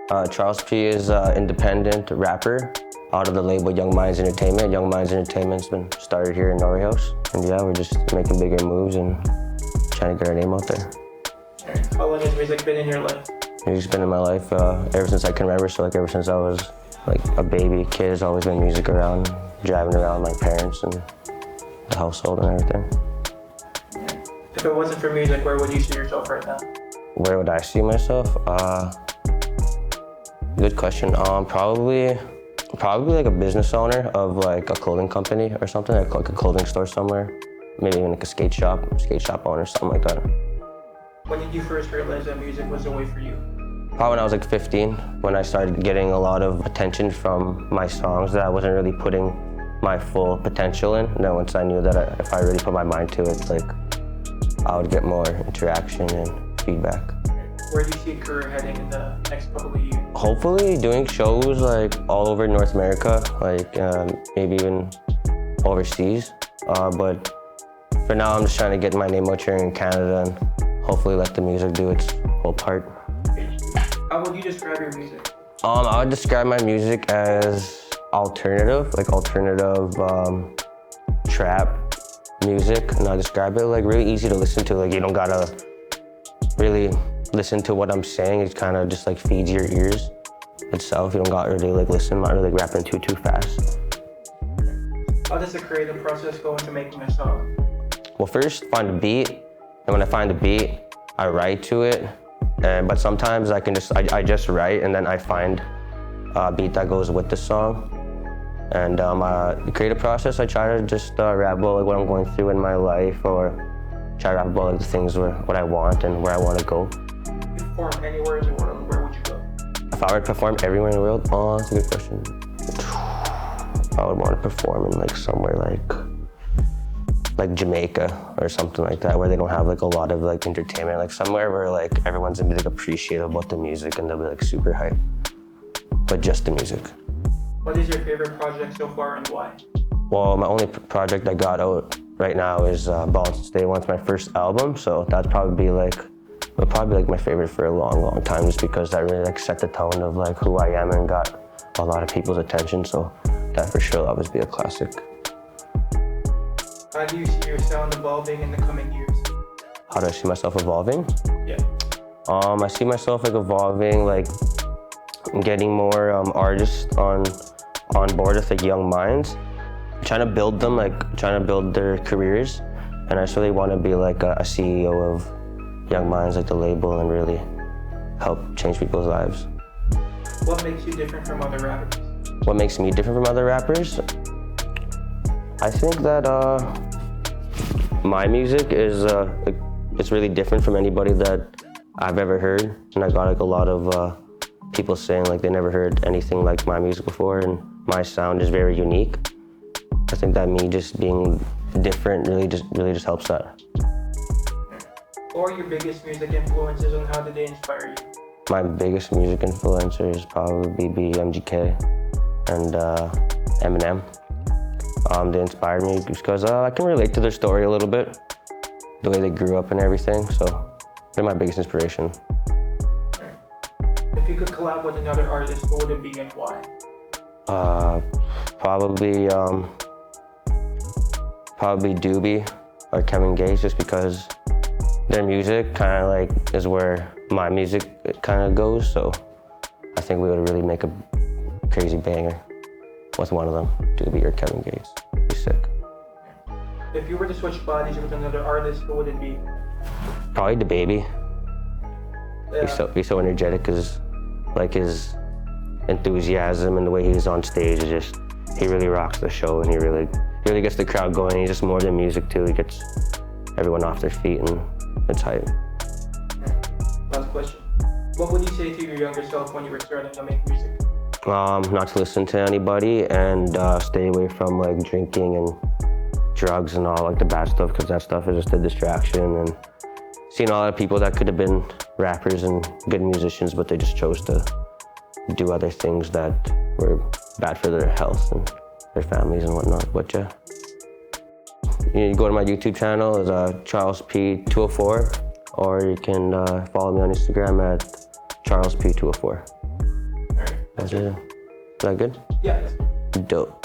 Charles P is an independent rapper out of the label Young Minds Entertainment. Young Minds Entertainment's been started here in Norway House. And yeah, we're just making bigger moves and trying to get our name out there. How long has music been in your life? Music's been in my life ever since I can remember. So like ever since I was like a baby kid, there's always been music around, driving around my parents and the household and everything. If it wasn't for music, where would you see yourself right now? Where would I see myself? Good question. Probably like a business owner of like a clothing company or something, like a clothing store somewhere. Maybe even like a skate shop owner, something like that. When did you first realize that music was the way for you? Probably when I was like 15, when I started getting a lot of attention from my songs that I wasn't really putting my full potential in. And then once I knew that if I really put my mind to it, like I would get more interaction and feedback. Where do you see a career heading in the next couple of years? Hopefully doing shows like all over North America, like maybe even overseas. But for now, I'm just trying to get my name out here in Canada and hopefully let the music do its whole part. How would you describe your music? I would describe my music as alternative trap music. And I describe it like really easy to listen to. Like you don't gotta really listen to what I'm saying. It kind of just like feeds your ears itself. You don't gotta really like listen. I'm not really like rapping too fast. How does the creative process go into making a song? Well, first find a beat, and when I find a beat, I write to it. But sometimes I just write, and then I find a beat that goes with the song. And the creative process, I try to just rap about like what I'm going through in my life, or try to rap about like the things what I want and where I want to go. If you perform anywhere in the world, where would you go? If I were to perform everywhere in the world, oh, that's a good question. I would want to perform in like somewhere like Jamaica or something like that, where they don't have like a lot of like entertainment, like somewhere where like everyone's gonna be like appreciative about the music and they'll be like super hype, but just the music. What is your favorite project so far and why? Well, my only project I got out right now is BSD1. It's my first album, so that'd probably be like my favorite for a long time, just because that really like set the tone of like who I am and got a lot of people's attention. So that for sure will always be a classic. How do you see your sound evolving in the coming years? How do I see myself evolving? Yeah. I see myself like evolving, like getting more artists on board with like young minds, trying to build them, like trying to build their careers. And I just really want to be like a CEO of Young Minds, like the label, and really help change people's lives. What makes you different from other rappers? What makes me different from other rappers? I think that my music is it's really different from anybody that I've ever heard, and I got like a lot of people saying like they never heard anything like my music before, and my sound is very unique. I think that me just being different really just helps that. What are your biggest music influences and how did they inspire you? My biggest music influencers probably be MGK and Eminem. They inspired me because I can relate to their story a little bit, the way they grew up and everything, so they're my biggest inspiration. If you could collab with another artist, who would it be and why? Probably Doobie or Kevin Gates, just because their music kind of like is where my music kind of goes, so I think we would really make a crazy banger with one of them, Doobie or Kevin Gates. It'd be sick. If you were to switch bodies with another artist, who would it be? Probably the Baby. Yeah. He's so energetic, because like his enthusiasm and the way he's on stage is just, he really rocks the show, and he really gets the crowd going. He's just more than music too. He gets everyone off their feet, and it's hype. Last question. What would you say to your younger self when you were starting to make music? Not to listen to anybody, and stay away from like drinking and drugs and all like the bad stuff, because that stuff is just a distraction. And seen a lot of people that could have been rappers and good musicians, but they just chose to do other things that were bad for their health and their families and whatnot. But yeah, you go to my YouTube channel, it's Charles P 204, or you can follow me on Instagram at Charles P 204. That's it. Is that good? Yeah. Dope.